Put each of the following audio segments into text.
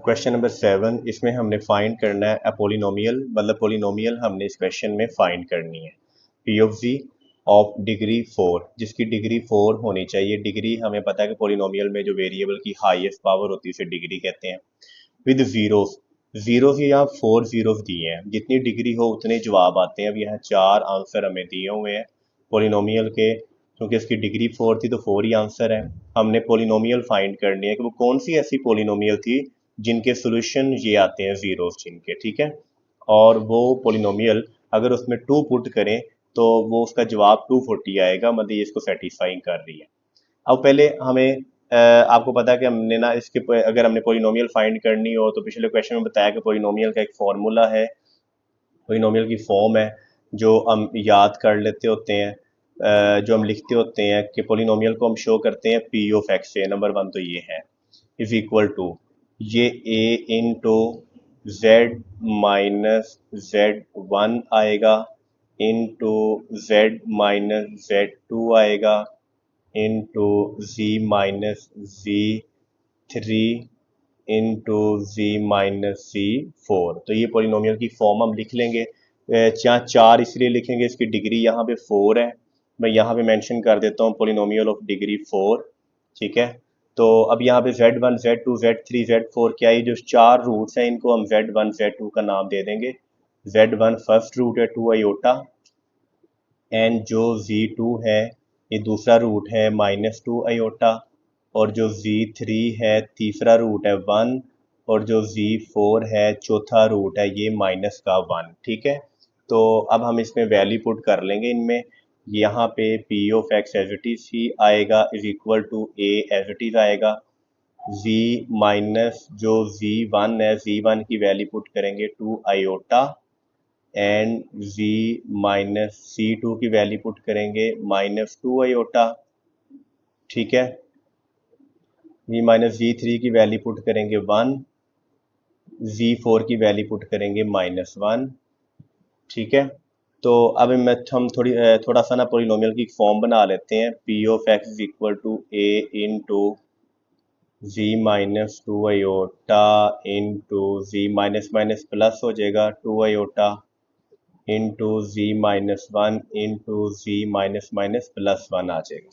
Question number 7, इसमें हमने find करना है पोलिनोमियल, मतलब पोलिनोमियल हमने इस क्वेश्चन में फाइंड करनी है P of G of degree 4, जिसकी डिग्री 4 होनी चाहिए। डिग्री हमें पता है कि पोलिनोमियल में जो वेरिएबल की हाईएस्ट पावर होती है उसे डिग्री कहते हैं। विद जीरोस, जीरोस यहाँ 4 जीरोस दिए हैं, जितनी डिग्री हो उतने जवाब आते हैं। अब यहाँ 4 आंसर हमें दिए हुए हैं पोलिनोमियल के, क्योंकि इसकी डिग्री 4 थी तो 4 ही आंसर है। हमने पोलिनोमियल फाइंड करनी है कि वो कौन सी ऐसी पोलिनोमियल थी जिनके सोल्यूशन ये आते हैं जीरोस जिनके, ठीक है। और वो पोलिनोमियल अगर उसमें 2 पुट करें तो वो उसका जवाब 240 आएगा, मतलब ये इसको सेटिस्फाइंग कर रही है। अब पहले हमें आपको पता है कि हमने ना इसके अगर हमने पोलिनोमियल फाइंड करनी हो तो पिछले क्वेश्चन में बताया कि पोलिनोमियल का एक फॉर्मूला है, पोलिनोमियल की फॉर्म है जो हम याद कर लेते होते हैं, जो हम लिखते होते हैं कि पोलिनोमियल को हम शो करते हैं पी ऑफ एक्स से। नंबर 1 तो ये है इज इक्वल टू ये A into Z minus Z 1 आएगा, इंटू जेड माइनस जेड 2 आएगा, इंटू जी माइनस जी 3 इंटू जी माइनस जी 4। तो ये पोलिनोमियल की फॉर्म हम लिख लेंगे। यहाँ 4 इसलिए लिखेंगे, इसकी डिग्री यहाँ पे 4 है। मैं यहाँ पे मेंशन कर देता हूँ पोलिनोमियल ऑफ डिग्री 4, ठीक है। तो अब यहाँ पे Z1 Z2 Z3 Z4 क्या, ये जो 4 रूट्स हैं इनको हम Z1 Z2 का नाम दे देंगे। Z1 फर्स्ट रूट है 2 आयोटा, एंड जो Z2 है ये दूसरा रूट है -2 आयोटा, और जो Z3 है तीसरा रूट है 1, और जो Z4 है चौथा रूट है ये -1, ठीक है। तो अब हम इसमें वैल्यू पुट कर लेंगे इनमें। यहाँ पे P of X as it is ही आएगा is equal to A as it is आएगा। Z माइनस जो Z1 है, Z1 की वैल्यू पुट करेंगे 2 iota, and Z minus C2 की वैल्यू पुट करेंगे -2 आयोटा, ठीक है। V माइनस Z3 की वैल्यू पुट करेंगे 1, Z4 की वैल्यू पुट करेंगे -1, ठीक है। तो अब हम थोड़ा सा ना पोलिनोमियल की फॉर्म बना लेते हैं। P of X is equal to A into Z minus 2 iota into Z minus minus plus हो जाएगा 2 iota into Z minus 1 into Z minus minus plus 1 आ जाएगा।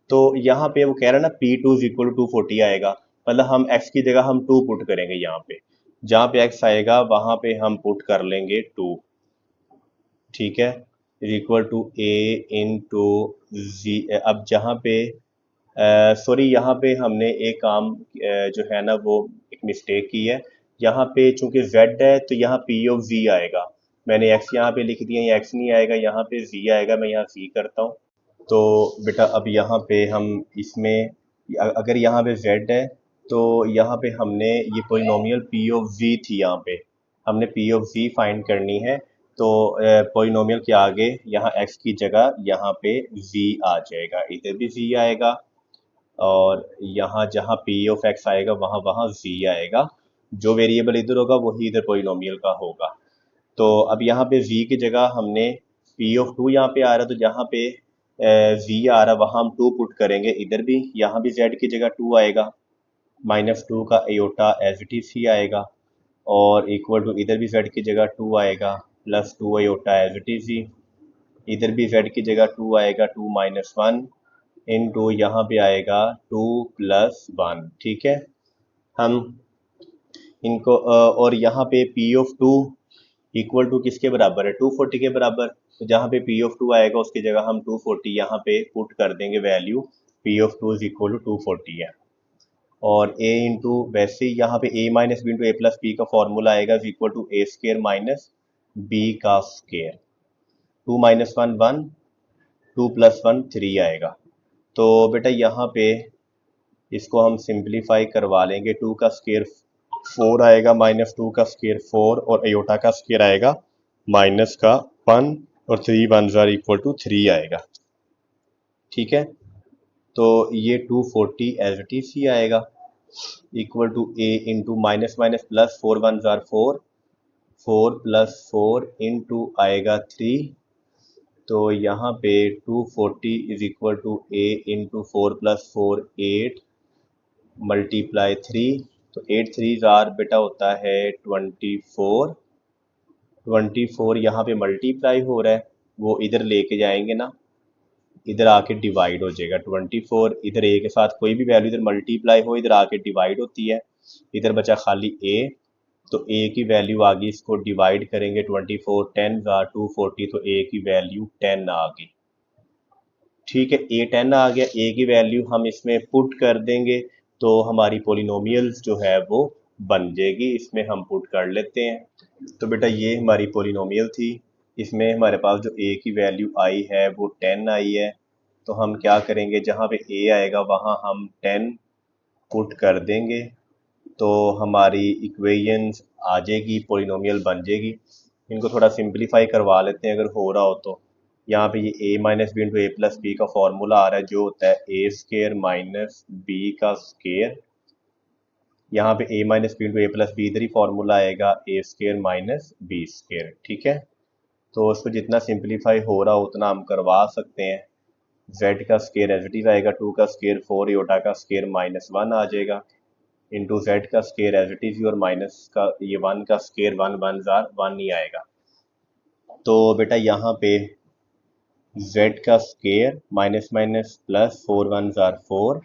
तो यहाँ पे वो कह रहा है ना P2 इज इक्वल टू 240 आएगा, मतलब हम x की जगह हम 2 पुट करेंगे। यहाँ पे जहाँ पे x आएगा वहाँ पे हम पुट कर लेंगे 2, ठीक है, is equal to A into G. अब जहाँ पे सॉरी यहाँ पे हमने एक काम जो है ना वो एक मिस्टेक की है। यहाँ पे चूंकि z है तो यहाँ P ऑफ z आएगा, मैंने x यहाँ पे लिख दिया, ये x नहीं आएगा, यहाँ पे z आएगा। मैं यहाँ z करता हूँ। तो बेटा अब यहाँ पे हम इसमें अगर यहाँ पे z है तो यहाँ पे हमने ये पोलिनोमियल P ऑफ z थी, यहाँ पे हमने P ऑफ z फाइंड करनी है। तो पोलिनोमियल के आगे यहाँ x की जगह यहाँ पे z आ जाएगा, इधर भी z आएगा, और यहाँ जहाँ P ऑफ x आएगा वहाँ वहाँ z आएगा। जो वेरिएबल इधर होगा वही इधर पोलिनोमियल का होगा। तो अब यहाँ पे z की जगह हमने P ऑफ 2 यहाँ पे आ रहा है, तो जहाँ पे z आ रहा है वहाँ हम 2 पुट करेंगे। इधर भी यहाँ भी z की जगह 2 आएगा, -2 का आयोटा एज इट इज ही आएगा, और इक्वल टू इधर भी z की जगह 2 आएगा, +2 आयोटा एज इट इज ही। इधर भी z की जगह 2 आएगा, 2 -1 इंटू यहाँ पे आएगा 2 + 1, ठीक है। हम इनको और यहाँ पे P ऑफ 2 इक्वल टू किसके बराबर है, 240 के बराबर। तो जहाँ पे P ऑफ 2 आएगा उसकी जगह हम 240 यहाँ पे पुट कर देंगे value. P of 2 is equal to 240 है, और A इंटू वैसे ही यहाँ पे A minus B into A plus B का फॉर्मूला आएगा is equal to A square minus B का स्केयर। 2 - 1 1, 2 + 1 3 आएगा। तो बेटा यहाँ पे इसको हम सिंप्लीफाई करवा लेंगे। 2 का स्केयर 4 आएगा, -2 का स्केयर 4, और अयोटा का स्केयर आएगा -1, और 3 1s आर इक्वल टू 3 आएगा, ठीक है। तो ये 240 एज इट इज ही आएगा, equal to A into minus minus plus 4 1s are 4, 4 + 4 into आएगा 3। तो यहाँ पे 240 is equal to A into 4 + 4 8 multiply 3, तो 8 3 जार बेटा होता है 24। 24 यहाँ पे मल्टीप्लाई हो रहा है, वो इधर लेके जाएंगे ना, इधर आके डिवाइड हो जाएगा। 24 इधर ए के साथ कोई भी वैल्यू इधर मल्टीप्लाई हो, इधर आके डिवाइड होती है। इधर बचा खाली ए, तो ए की वैल्यू आ गई, इसको डिवाइड करेंगे 24 10 जार 240, तो ए की वैल्यू 10 आ गई। ठीक है, ए 10 आ गया, ए की वैल्यू हम इसमें पुट कर देंगे तो हमारी पोलिनोमियल्स जो है वो बन जाएगी। इसमें हम पुट कर लेते हैं। तो बेटा ये हमारी पोलिनोमियल थी, इसमें हमारे पास जो ए की वैल्यू आई है वो 10 आई है। तो हम क्या करेंगे, जहाँ पे ए आएगा वहाँ हम 10 पुट कर देंगे, तो हमारी इक्वेशंस आ जाएगी, पोलिनोमियल बन जाएगी। इनको थोड़ा सिंपलीफाई करवा लेते हैं अगर हो रहा हो तो। यहाँ पे ये a minus B into A plus B का फॉर्मूला आ रहा है, जो होता है ए स्केयर माइनस बी का स्केयर। यहाँ पे a minus B into A plus B, इधर ही फॉर्मूला आएगा A square minus B square. ठीक है, तो उसको जितना सिंपलीफाई हो रहा हो उतना हम करवा सकते हैं। z का स्केयर एज इट इज आएगा, 2 का स्केयर 4, योटा का स्केयर -1 आ जाएगा, इंटू z का स्केयर एज इट इज, और माइनस का ये 1 का स्केयर 1 1 जार 1 ही आएगा। तो बेटा यहाँ पे z का स्केयर माइनस माइनस प्लस 4 1 जार 4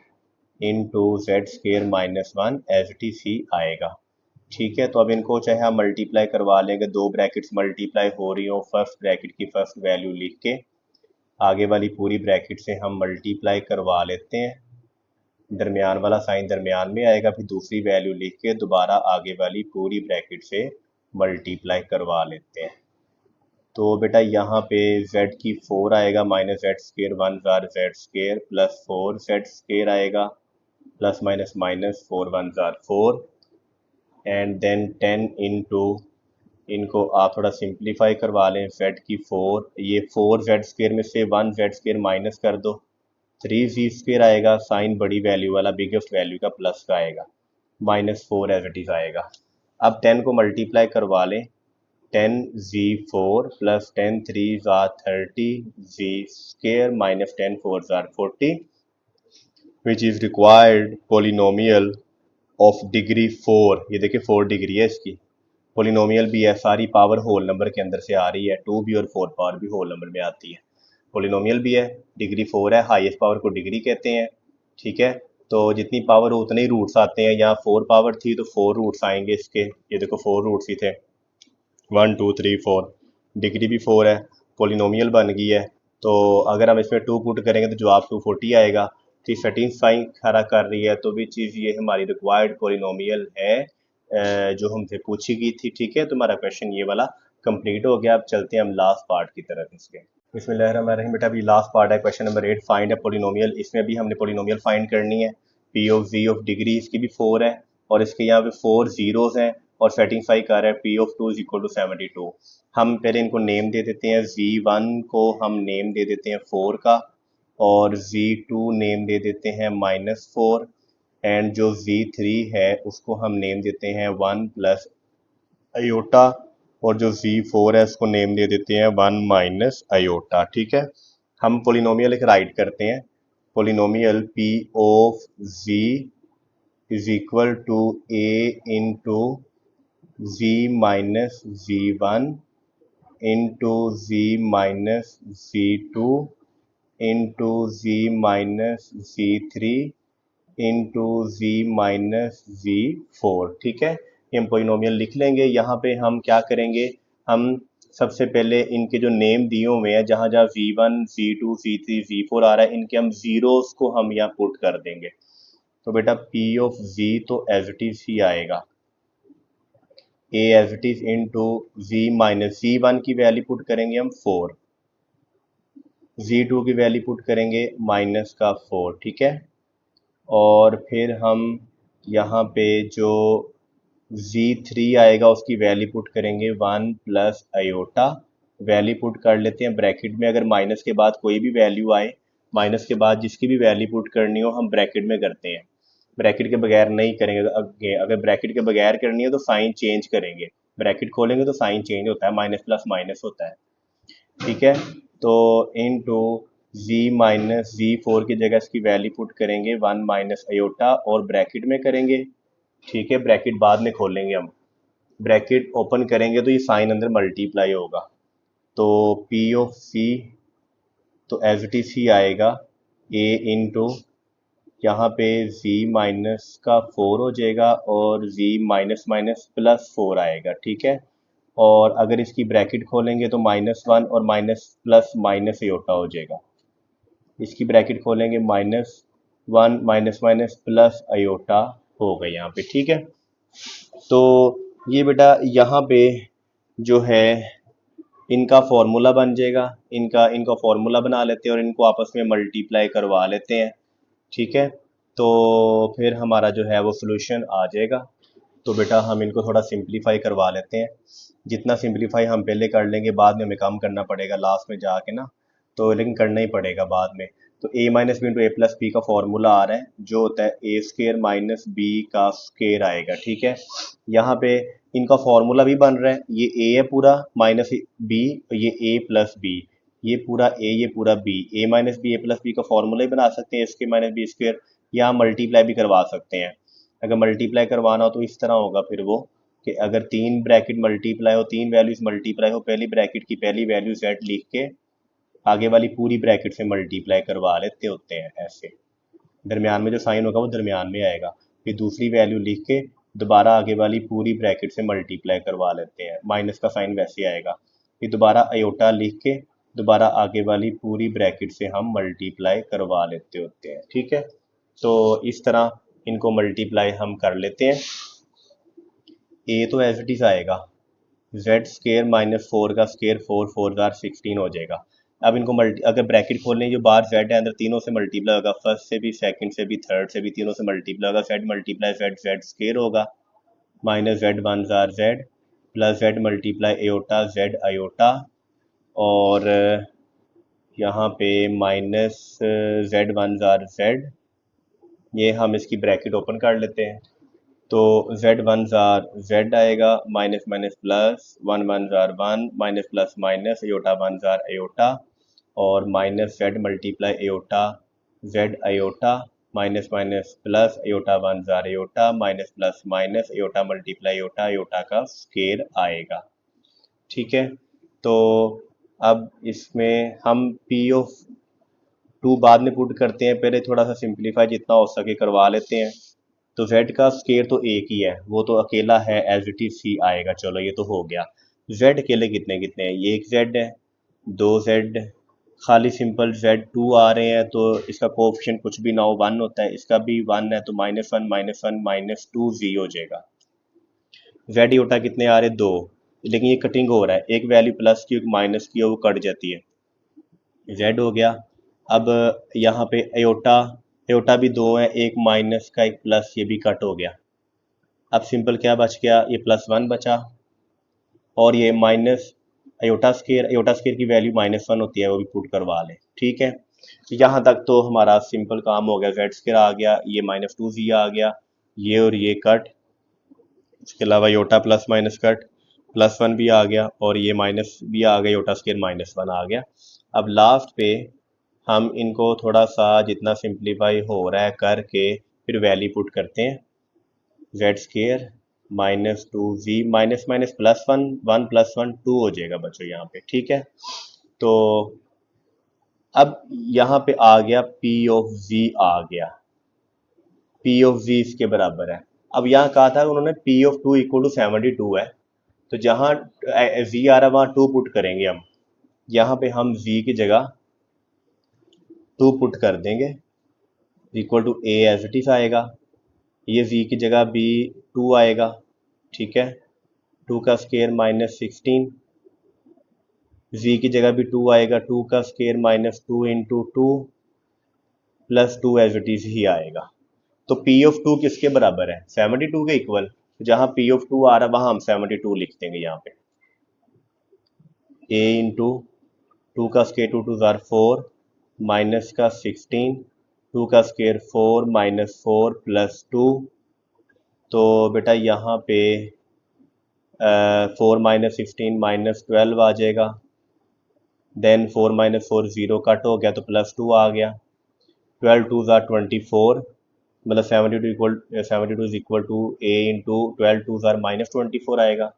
into Z square -1 as it is ही आएगा। ठीक है, तो अब इनको चाहे हम मल्टीप्लाई करवा लेंगे, दो ब्रैकेट्स मल्टीप्लाई हो रही हो, फर्स्ट ब्रैकेट की फर्स्ट वैल्यू लिख के आगे वाली पूरी ब्रैकेट से हम मल्टीप्लाई करवा लेते हैं। दरमियान वाला साइन दरमियान में आएगा, फिर दूसरी वैल्यू लिख के दोबारा आगे वाली पूरी ब्रैकेट से मल्टीप्लाई करवा लेते हैं। तो बेटा यहाँ पे z की 4 आएगा, माइनस जेड स्केयर 1 जार Z square plus 4 Z square आएगा, प्लस माइनस माइनस 4 1 जार 4, एंड देन 10 इंटू, इनको आप थोड़ा सिंप्लीफाई करवा लें, z की 4, ये 4 जेड स्केयर में से 1 जेड स्केयर माइनस कर दो, 3 जी स्केयर आएगा, साइन बड़ी वैल्यू वाला बिगेस्ट वैल्यू का प्लस का आएगा, -4 एज इट इज आएगा। अब 10 को मल्टीप्लाई करवा लें, 10 z4 प्लस 10 3 ज़ार 30 z स्केयर माइनस 10 4 ज़ार 40, which is required polynomial of degree 4। ये देखिए 4 डिग्री है इसकी, पोलिनोमियल भी है, सारी पावर होल नंबर के अंदर से आ रही है, 2 भी और 4 पावर भी होल नंबर में आती है। पोलिनोमियल भी है, डिग्री 4 है, हाईएस्ट पावर को डिग्री कहते हैं। ठीक है, तो जितनी पावर हो उतने ही रूट्स आते हैं। यहाँ 4 पावर थी तो 4 रूट्स आएंगे इसके, ये देखो 4 रूट्स ही थे, 1 2 3 4, डिग्री भी 4 है, पोलिनोमियल बन गई है। तो अगर हम इसमें 2 पुट करेंगे तो जवाब 240 आएगा। तो सेटिस्फाई खड़ा कर रही है, तो भी चीज़ ये हमारी रिक्वायर्ड पोलिनोमियल है जो हमसे पूछी गई थी। ठीक है, तो हमारा क्वेश्चन ये वाला कंप्लीट हो गया। अब चलते हैं हम लास्ट पार्ट की तरफ इसके। बिस्मिल्लाहिर्रहमानिर्रहीम। बेटा अभी लास्ट पार्ट है, क्वेश्चन नंबर 8, फाइंड है पोलिनोमियल। इसमें भी हमने पोलिनोमियल फाइंड करनी है। P of G of degree, इसकी भी 4 है और इसके यहाँ पे 4 जीरोस हैं और सेटिस्फाई कर रहा है P of 2 is equal to 72। हम पहले इनको नेम दे देते हैं, z1 को हम नेम दे देते हैं 4 का, और z2 नेम दे देते हैं -4, एंड जो z3 है उसको हम नेम देते हैं 1 प्लस आयोटा, और जो z4 है उसको नेम दे देते हैं 1 माइनस आयोटा। ठीक है, हम पोलिनोमियल एक राइट करते हैं, polynomial p of z is equal to a into z minus z1 into z minus z2 into z minus z3 into z minus z4। ठीक है, ये हम पोलिनोमियल लिख लेंगे। यहाँ पे हम क्या करेंगे, हम सबसे पहले इनके जो नेम दिए हुए हैं, जहाँ जहाँ z1 z2 z3 z4 आ रहा है, इनके हम जीरोस को हम यहाँ पुट कर देंगे। तो बेटा p ऑफ z तो एज इट इज ही आएगा, a as it is into z minus z1 की वैल्यू पुट करेंगे हम 4, z2 की वैल्यू पुट करेंगे माइनस का 4। ठीक है, और फिर हम यहाँ पे जो z3 आएगा उसकी वैल्यू पुट करेंगे 1 प्लस आयोटा, वैल्यू पुट कर लेते हैं ब्रैकेट में। अगर माइनस के बाद कोई भी वैल्यू आए, माइनस के बाद जिसकी भी वैल्यू पुट करनी हो हम ब्रैकेट में करते हैं, ब्रैकेट के बगैर नहीं करेंगे। अगर ब्रैकेट के बगैर करनी है तो साइन चेंज करेंगे, ब्रैकेट खोलेंगे तो साइन चेंज होता है, माइनस प्लस माइनस होता है। ठीक है, तो इनटू z माइनस z4 की जगह इसकी वैल्यू पुट करेंगे 1 माइनस आयोटा और ब्रैकेट में करेंगे, ठीक है, ब्रैकेट बाद में खोलेंगे हम। ब्रैकेट ओपन करेंगे तो ये साइन अंदर मल्टीप्लाई होगा, तो पी ऑफ सी तो एज इट इज ही आएगा ए इंटू यहाँ पे z माइनस का 4 हो जाएगा और z माइनस माइनस प्लस 4 आएगा। ठीक है, और अगर इसकी ब्रैकेट खोलेंगे तो -1 और माइनस प्लस माइनस एयोटा हो जाएगा। इसकी ब्रैकेट खोलेंगे -1 माइनस माइनस प्लस अयोटा हो गए यहाँ पे। ठीक है, तो ये बेटा यहाँ पे जो है इनका फॉर्मूला बन जाएगा, इनका इनका फॉर्मूला बना लेते हैं और इनको आपस में मल्टीप्लाई करवा लेते हैं। ठीक है, तो फिर हमारा जो है वो सोल्यूशन आ जाएगा। तो बेटा हम इनको थोड़ा सिंप्लीफाई करवा लेते हैं। जितना सिंप्लीफाई हम पहले कर लेंगे बाद में हमें कम करना पड़ेगा लास्ट में जाके ना, तो लेकिन करना ही पड़ेगा बाद में। तो a minus B into A plus B का फॉर्मूला आ रहा है जो होता है ए स्केयर माइनस बी का स्केयर आएगा। ठीक है, यहाँ पे इनका फॉर्मूला भी बन रहा है, ये a है पूरा माइनस बी, ये a प्लस बी, ये पूरा a ये पूरा b, a minus B A plus B का फॉर्मूला ही बना सकते हैं A square minus B square, या मल्टीप्लाई भी करवा सकते हैं। अगर मल्टीप्लाई करवाना हो तो इस तरह होगा फिर वो कि अगर तीन ब्रैकेट मल्टीप्लाई हो, तीन वैल्यूज मल्टीप्लाई हो, पहली ब्रैकेट की पहली वैल्यू z लिख के आगे वाली पूरी ब्रैकेट से मल्टीप्लाई करवा लेते होते हैं। ऐसे दरमियान में जो साइन होगा वो दरमियान में आएगा, फिर दूसरी वैल्यू लिख के दोबारा आगे वाली पूरी ब्रैकेट से मल्टीप्लाई करवा लेते हैं, माइनस का साइन वैसे आएगा, फिर दोबारा अयोटा लिख के दोबारा आगे वाली पूरी ब्रैकेट से हम मल्टीप्लाई करवा लेते होते हैं। ठीक है, तो इस तरह इनको मल्टीप्लाई हम कर लेते हैं। ए तो एज इट इज आएगा जेड स्केयर माइनस 4 का स्केयर 4 4 जार 16 हो जाएगा। अब इनको अगर ब्रैकेट खोलने जो बाहर जेड है अंदर तीनों से मल्टीप्लाई होगा, फर्स्ट से भी सेकंड से भी थर्ड से भी तीनों से मल्टीप्लाई होगा, Z multiply Z Z square होगा, माइनस जेड 1 जार Z plus Z multiply iota Z iota, और यहाँ पे माइनस जेड 1 जार जेड, ये हम इसकी ब्रैकेट ओपन कर लेते हैं। तो जेड 1 जार जेड आएगा, माइनस माइनस प्लस 1 1 जार 1 माइनस प्लस माइनस एयोटा 1 जार एयोटा, और minus Z multiply iota Z iota minus minus plus iota 1 जार iota minus plus minus iota multiply iota iota का स्केयर आएगा। ठीक है, तो अब इसमें हम पी ऑफ 2 बाद में पुट करते हैं, पहले थोड़ा सा सिंप्लीफाई जितना हो सके करवा लेते हैं। तो z का स्केयर तो एक ही है, वो तो अकेला है एज इट इज सी आएगा। चलो ये तो हो गया। z अकेले कितने कितने हैं, ये एक z है, दो z, खाली सिंपल z2 आ रहे हैं, तो इसका कोएफिशिएंट कुछ भी ना हो 1 होता है, इसका भी 1 है, तो -1 -1 -2 z हो जाएगा। z योटा कितने आ रहे हैं, 2, लेकिन ये कटिंग हो रहा है, एक वैल्यू प्लस की एक माइनस की वो कट जाती है, z हो गया। अब यहाँ पे अयोटा अयोटा भी 2 है, एक माइनस का एक प्लस, ये भी कट हो गया। अब सिंपल क्या बच गया, ये +1 बचा, और ये माइनस अयोटा स्केयर की वैल्यू -1 होती है, वो भी पुट करवा लें। ठीक है, तो यहाँ तक तो हमारा सिंपल काम हो गया, जेड स्केयर आ गया, ये -2z आ गया, ये और ये कट, इसके अलावा योटा प्लस माइनस कट, +1 भी आ गया और ये माइनस भी आ गया, योटा स्केयर -1 आ गया। अब लास्ट पे हम इनको थोड़ा सा जितना सिंप्लीफाई हो रहा है करके फिर वैल्यू पुट करते हैं, Z square -2z minus minus +1 1 +1 2 हो जाएगा बच्चों यहाँ पे। ठीक है, तो अब यहाँ पे आ गया पी ऑफ z आ गया, पी ऑफ z इसके बराबर है। अब यहाँ कहा था उन्होंने पी ऑफ 2 इक्वल टू 72 है, तो जहाँ z आ रहा है वहाँ 2 पुट करेंगे हम, यहाँ पे हम z की जगह 2 पुट कर देंगे, equal to A as it is आएगा, ये z की जगह भी 2 आएगा। ठीक है, 2 का स्केयर -16, z की जगह भी 2 आएगा, 2 का square -2 into 2 plus 2 as it is ही आएगा। तो P ऑफ 2 किसके बराबर है, 72 के इक्वल, जहां P ऑफ 2 आ रहा है वहां हम 72 लिख देंगे यहाँ पे, a इंटू 2 का स्केयर 2 2 जार 4 माइनस का 16, 2 का स्केयर 4 -4 प्लस 2, तो बेटा यहाँ पे 4 -16 -12 आ जाएगा, देन 4 -4 0 कट हो गया तो +2 आ गया, 12 2 ज़ार 24 मतलब 72 is equal to A into 12 2 minus 24 आएगा।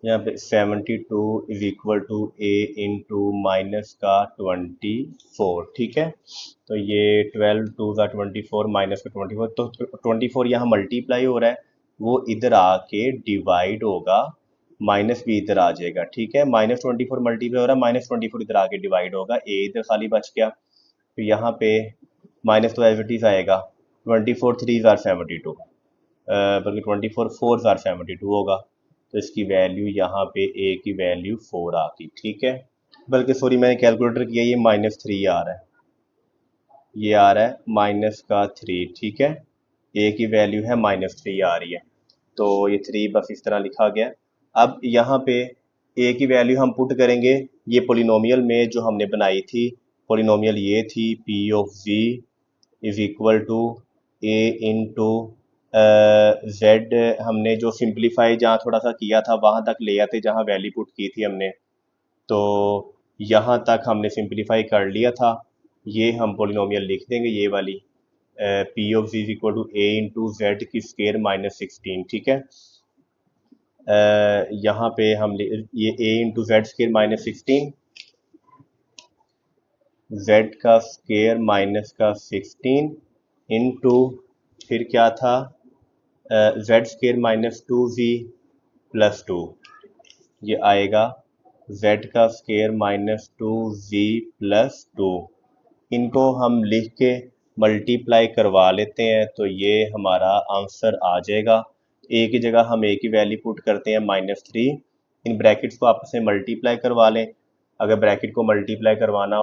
यहाँ पे 72 is equal to A into minus का 24, ठीक है। तो ये 12 2 24 माइनस का 24, तो 24 यहाँ मल्टीप्लाई हो रहा है, वो इधर आके डिवाइड होगा, माइनस भी इधर आ जाएगा, ठीक है। माइनस 24 मल्टीप्लाई हो रहा है, माइनस 24 इधर आके डिवाइड होगा, ए इधर खाली बच गया, तो यहाँ पे माइनस तो एज इट इज आएगा। 24 3 आर 72, बल्कि 24 4 आर 72 होगा, तो इसकी वैल्यू यहाँ पे ए की वैल्यू 4 आ गई, ठीक है। बल्कि सॉरी मैंने कैलकुलेटर किया, ये -3 आ रहा है, ये आ रहा है माइनस का 3, ठीक है। ए की वैल्यू है -3 आ रही है, तो ये 3 बस इस तरह लिखा गया। अब यहाँ पे ए की वैल्यू हम पुट करेंगे, ये पोलिनोमियल में जो हमने बनाई थी, पोलिनोमियल ये थी P of G is equal to A into Z. हमने जो सिंप्लीफाई जहाँ थोड़ा सा किया था वहाँ तक ले आते जहाँ वैल्यू पुट की थी हमने, तो यहाँ तक हमने सिंप्लीफाई कर लिया था। ये हम पोलिनोमियल लिख देंगे, ये वाली P of G is equal to A into Z की स्केयर -16, ठीक है। यहाँ पे हम ये A into Z square -16, Z का स्केयर माइनस का 16 इंटू फिर क्या था, जेड स्केयर -2z +2, ये आएगा z का स्केयर -2z +2। इनको हम लिख के मल्टीप्लाई करवा लेते हैं, तो ये हमारा आंसर आ जाएगा। ए की जगह हम ए की वैल्यू पुट करते हैं -3, इन ब्रैकेट्स को आपस में मल्टीप्लाई करवा लें। अगर ब्रैकेट को मल्टीप्लाई करवाना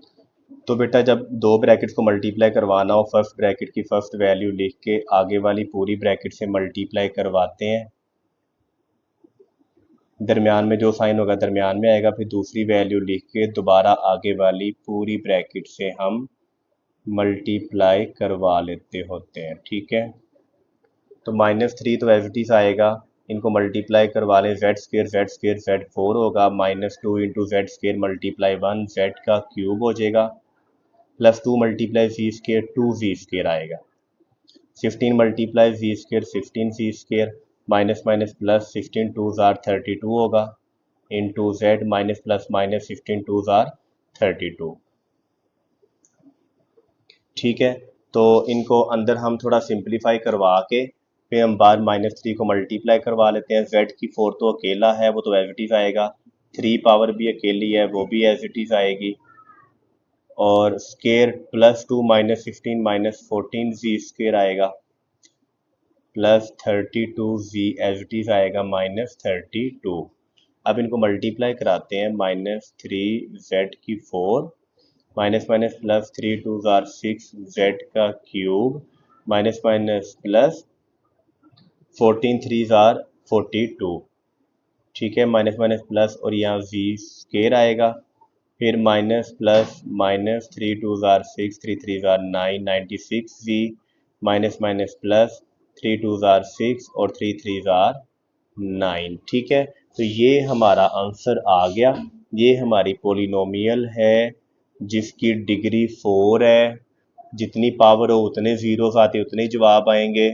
तो बेटा जब दो ब्रैकेट्स को मल्टीप्लाई करवाना हो, फर्स्ट ब्रैकेट की फर्स्ट वैल्यू लिख के आगे वाली पूरी ब्रैकेट से मल्टीप्लाई करवाते हैं, दरमियान में जो साइन होगा दरमियान में आएगा, फिर दूसरी वैल्यू लिख के दोबारा आगे वाली पूरी ब्रैकेट से हम मल्टीप्लाई करवा लेते होते हैं, ठीक है। तो -3 तो एज इट इज आएगा, इनको मल्टीप्लाई करवा लें, z² होगा, -2 into Z square multiply 1 Z का क्यूब हो जाएगा, +2 मल्टीप्लाई z² 2z² आएगा, 15 multiply z² 16z², minus minus plus 16 2 32 होगा, into Z minus plus minus 16 2 32, ठीक है। तो इनको अंदर हम थोड़ा सिंप्लीफाई करवा के फिर हम बार -3 को मल्टीप्लाई करवा लेते हैं। z की 4 तो अकेला है, वो तो एज इट इज आएगा, 3 पावर भी अकेली है, वो भी एज इट इज आएगी, और स्केयर +2 -16 -14 z² आएगा, +32z एज इट इज आएगा -32। अब इनको मल्टीप्लाई कराते हैं, -3z की 4 माइनस माइनस प्लस 3 2 6 जेड का क्यूब माइनस माइनस प्लस 14 3 42, ठीक है। माइनस माइनस प्लस और यहाँ जी स्केयर आएगा, फिर माइनस प्लस माइनस 3 2 6 3 3 9 96 जी, माइनस माइनस प्लस 3 2 6 और 3 3 9, ठीक है। तो ये हमारा आंसर आ गया, ये हमारी पोलिनोमियल है जिसकी डिग्री 4 है, जितनी पावर हो उतने ज़ीरोस आते उतने जवाब आएंगे,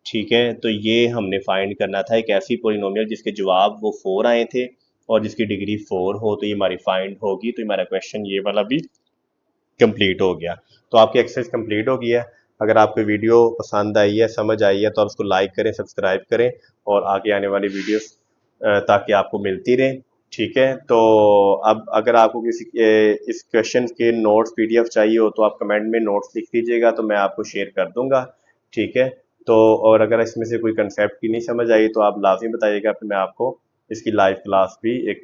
ठीक है। तो ये हमने फाइंड करना था एक ऐसी पोलिनोमियल जिसके जवाब वो 4 आए थे और जिसकी डिग्री 4 हो, तो ये हमारी फाइंड होगी। तो हमारा क्वेश्चन ये वाला भी कंप्लीट हो गया। तो आपकी एक्सरसाइज कंप्लीट हो गई है। अगर आपको वीडियो पसंद आई है, समझ आई है, तो आप उसको लाइक करें, सब्सक्राइब करें और आगे आने वाली वीडियोस ताकि आपको मिलती रहें, ठीक है। तो अब अगर आपको किसी इस क्वेश्चन के नोट्स PDF चाहिए हो तो आप कमेंट में नोट्स लिख दीजिएगा, तो मैं आपको शेयर कर दूंगा, ठीक है। तो और अगर इसमें से कोई कंसेप्ट की नहीं समझ आई तो आप लाजमी बताइएगा, फिर मैं आपको इसकी लाइव क्लास भी एक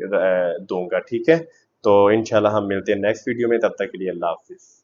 दूंगा, ठीक है। तो इंशाल्लाह हम मिलते हैं नेक्स्ट वीडियो में, तब तक के लिए अल्लाह हाफिज़।